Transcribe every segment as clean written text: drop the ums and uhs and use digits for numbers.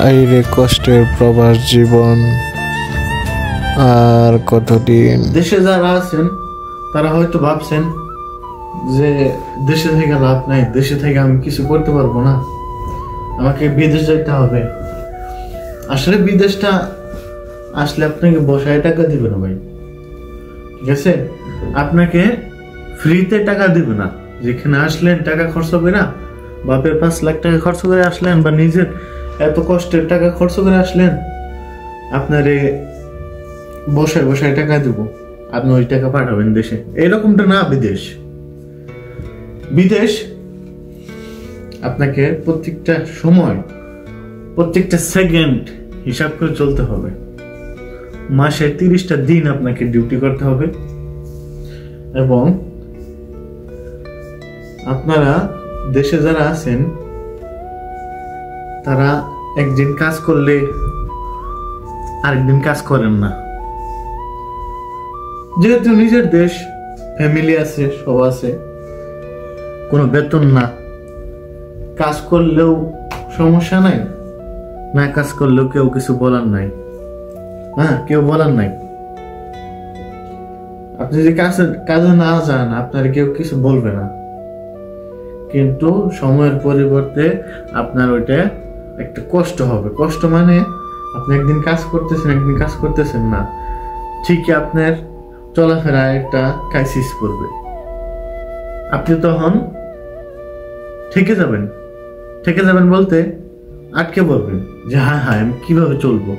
হাইরে কষ্টের প্রবাস জীবন, আর কতদিন। দেশে যারা আছেন তারা হয়তো ভাবছেন যে দেশে থেকে লাভ নাই, দেশে থেকে আমি কিছু করতে পারবো না, আমাকে বিদেশ যেতে হবে। আসলে বিদেশটা আসলে আপনাকে বসায় টাকা দিবে না ভাই, ঠিক আছে? আপনাকে ফ্রিতে টাকা দিবে না। যেখানে আসলেন টাকা খরচ হবে না, বাপের 5 লাখ টাকা খরচ করে আসলেন বা নিজের এত কষ্টের টাকা খরচ করে আসলেন, আপনারে বসায় বসায় টাকা দিব, আপনি ওই টাকা পাঠাবেন দেশে। এরকমটা না বিদেশ। বিদেশ আপনাকে প্রত্যেকটা সময়, প্রত্যেকটা সেকেন্ড হিসাব করে চলতে হবে। মাসে 30টা দিন আপনাকে ডিউটি করতে হবে। এবং আপনারা দেশে যারা আছেন তারা একদিন কাজ করলে আরেকদিন কাজ করেন না। যেহেতু নিজের দেশ, ফ্যামিলি আছে, সব আছে, কোনো বেতন না, কাজ করলেও সমস্যা নাই, না কাজ করলেও কেউ কিছু বলার নাই। হ্যাঁ, কেউ বলার নাই। আপনি যদি কাজে না যান আপনার কেউ কিছু বলবে না, কিন্তু সময়ের পরিবর্তে আপনার ওইটা একটা কষ্ট হবে। কষ্ট মানে আপনি একদিন কাজ করতেছেন, একদিন কাজ করতেছেন না, ঠিকই আপনার চলাফেরায় একটা ক্রাইসিস পড়বে। আপনি তখন ঠেকে যাবেন বলতে আটকে পড়বেন যে হ্যাঁ আমি কিভাবে চলবো,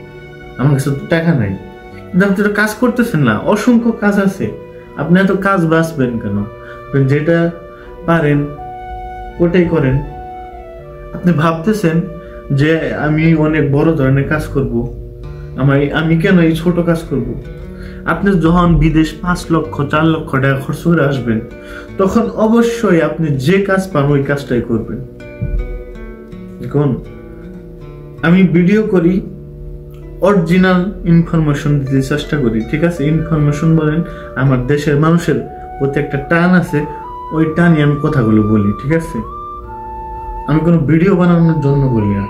আমার কাছে তো টাকা নাই। কিন্তু আপনি তো কাজ করতেছেন না, অসংখ্য কাজ আছে, আপনি এত কাজ বাঁচবেন কেন? যেটা পারেন ওটাই করেন। আপনি ভাবতেছেন যে আমি অনেক বড় ধরনের কাজ করব, আমি কেন এই ছোট কাজ করব? আপনি যখন বিদেশ 5 লক্ষ 4 লক্ষ টাকা খরচ করে আসবেন, তখন অবশ্যই আপনি যে কাজ পান ওই কাজটাই করবেন। দেখুন, আমি ভিডিও করি, অরিজিনাল ইনফরমেশন দিতে চেষ্টা করি, ঠিক আছে? ইনফরমেশন বলেন, আমার দেশের মানুষের প্রতি একটা টান আছে, ওই টানই আমি কথাগুলো বলি, ঠিক আছে? আমি কোনো ভিডিও বানানোর জন্য বলি না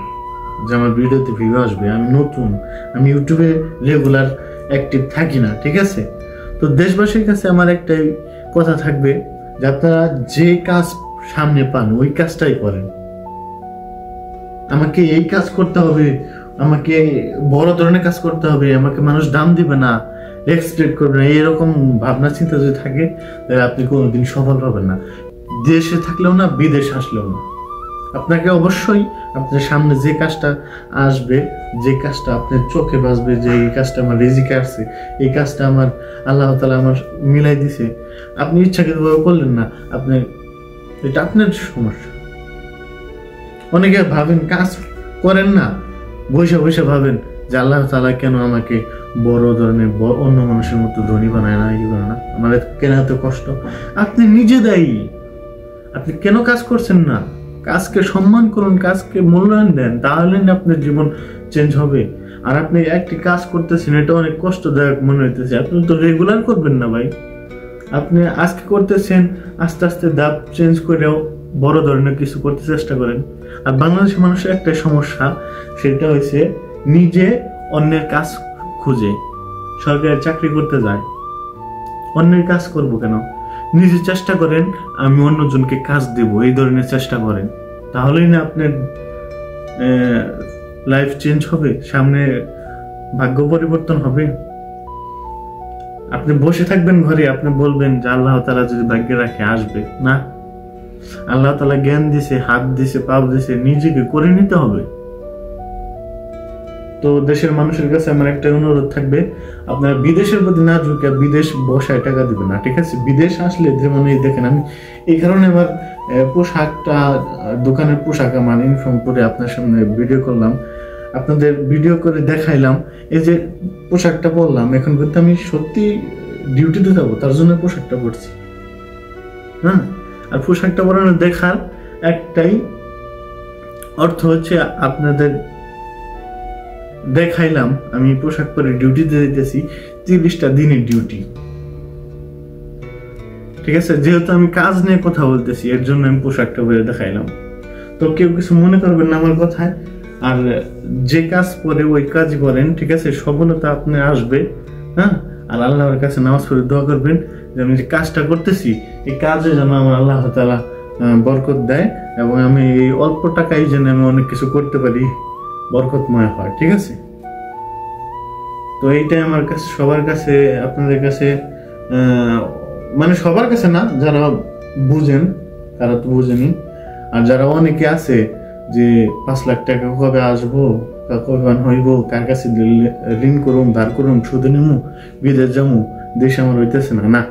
যে আমার ভিডিওতে ভিউ আসবে। আমি নতুন, আমি ইউটিউবে রেগুলার অ্যাক্টিভ থাকি না, ঠিক আছে? তো দেশবাসীর কাছে আমার একটাই কথা থাকবে যে আপনারা যে কাজ সামনে পান ওই কাজটাই করেন। আমাকে এই কাজ করতে হবে, আমাকে বড় ধরনের কাজ করতে হবে, আমাকে মানুষ দাম দিবে না, এক্সপেক্ট করবে না, এরকম ভাবনা চিন্তা যদি থাকে তাহলে আপনি কোনোদিন সফল হবেন না। দেশে থাকলেও না, বিদেশ আসলেও না। আপনাকে অবশ্যই আপনার সামনে যে কাজটা আসবে, যে কাজটা আপনার চোখে বাজবে, যে এই কাজটা আমার রিজিকে আসছে, এই কাজটা আমার আল্লাহ তাআলা আমার মিলাই দিছে, আপনি ইচ্ছাকৃতভাবে করলেন না, এটা আপনার সমস্যা। অনেকে ভাবেন কাজ করেন না, বসে ভাবেন যে আল্লাহ তাআলা কেন আমাকে বড় ধরনের অন্য মানুষের মতো ধনী বানায় না, এই বানায় না, আমার কেন এত কষ্ট? আপনি নিজে দায়ী। আপনি কেন কাজ করছেন না? কাজকে সম্মান করুন, কাজকে মূল্যায়ন দেন, তাহলে আপনার জীবন চেঞ্জ হবে। আর আপনি একটি কাজ করতেছেন, এটা অনেক কষ্টদায়ক মনে হইতেছে, আপনি তো রেগুলার করবেন না ভাই। আপনি আজকে করতেছেন, আস্তে আস্তে ধাপ চেঞ্জ করেও বড় ধরনের কিছু করতে চেষ্টা করেন। আর বাংলাদেশের মানুষের একটা সমস্যা, সেটা হয়েছে নিজে অন্যের কাজ খুঁজে সরকারি চাকরি করতে যায়। অন্যের কাজ করব কেন? নিজে চেষ্টা করেন, আমি অন্যজনকে কাজ দেব, এই ধরনের চেষ্টা করেন, তাহলেই না আপনার লাইফ চেঞ্জ হবে, সামনে ভাগ্য পরিবর্তন হবে। আপনি বসে থাকবেন ঘরে, আপনি বলবেন যে আল্লাহ তাআলা যদি ভাগ্যে রাখে আসবে না। আল্লাহ তাআলা জ্ঞান দিছে, হাত দিছে, পা দিছে, নিজেকে করে নিতে হবে। তো দেশের মানুষের কাছে আমার একটা অনুরোধ থাকবে, আপনারা বিদেশের প্রতি না ঝুঁকে বিদেশ বসায় টাকা দিবেন না, ঠিক আছে? বিদেশ আসলে যেমন এই দেখেন, আমি এই কারণে এবার পোশাকটা, দোকানের পোশাক আমার ইউনিফর্ম পরে আপনার সামনে ভিডিও করলাম, আপনাদের ভিডিও করে দেখাইলাম। এই যে পোশাকটা পরলাম, এখন কিন্তু আমি সত্যি ডিউটিতে যাবো, তার জন্য পোশাকটা পরছি। হ্যাঁ, আর পোশাকটা পরানো দেখার একটাই অর্থ হচ্ছে আপনাদের দেখাইলাম আমি পোশাক পরে ডিউটিতে যেতেছি, 30টা দিনের ডিউটি, ঠিক আছে? যেহেতু আমি কাজ নিয়ে কথা বলতেছি, এর জন্য আমি পোশাকটা পরে দেখাইলাম। তো কেউ কিছু মনে করবেন না আমার কথায়। আর যে কাজ করে ওই কাজই করেন, ঠিক আছে? সফলতা আপনি আসবে, হ্যাঁ। আর আল্লাহর কাছে নামাজ পড়ে দোয়া করবেন যে আমি যে কাজটা করতেছি এই কাজে যেন আমার আল্লাহ তাআলা বরকত দেয়, এবং আমি এই অল্প টাকায় যেন আমি অনেক কিছু করতে পারি, বরকতময় হয়, ঠিক আছে? তো এইটাই আমার কাছে, সবার কাছে, আপনাদের কাছে, মানে সবার কাছে না, যারা বুঝেন তারা তো বুঝেনি, আর যারা অনেকে আছে যে 5 লাখ টাকা কবে আসবো, কবে হইব, কার কাছে ঋণ করুম, ধার করুম, সুদে নিমু, বিদেশ যামু, দেশ আমার হইতেছে না, না,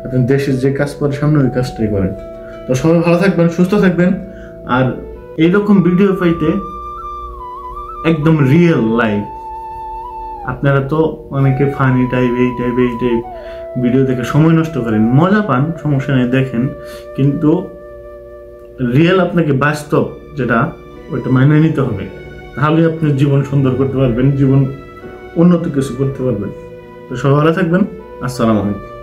আপনি দেশের যে কাজ করে সামনে ওই কাজটাই করেন। তো সবাই ভালো থাকবেন, সুস্থ থাকবেন। আর এইরকম ভিডিও পাইতে একদম রিয়েল লাইফ, আপনারা তো অনেকে ফানি টাইপ এই ভিডিও দেখে সময় নষ্ট করেন, মজা পান, সমস্যা নেই, দেখেন, কিন্তু রিয়েল আপনাকে বাস্তব যেটা ওইটা মানিয়ে নিতে হবে, তাহলে আপনি জীবন সুন্দর করতে পারবেন, জীবন উন্নত কিছু করতে পারবেন। তো সবাই ভালো থাকবেন। আসসালামু আলাইকুম।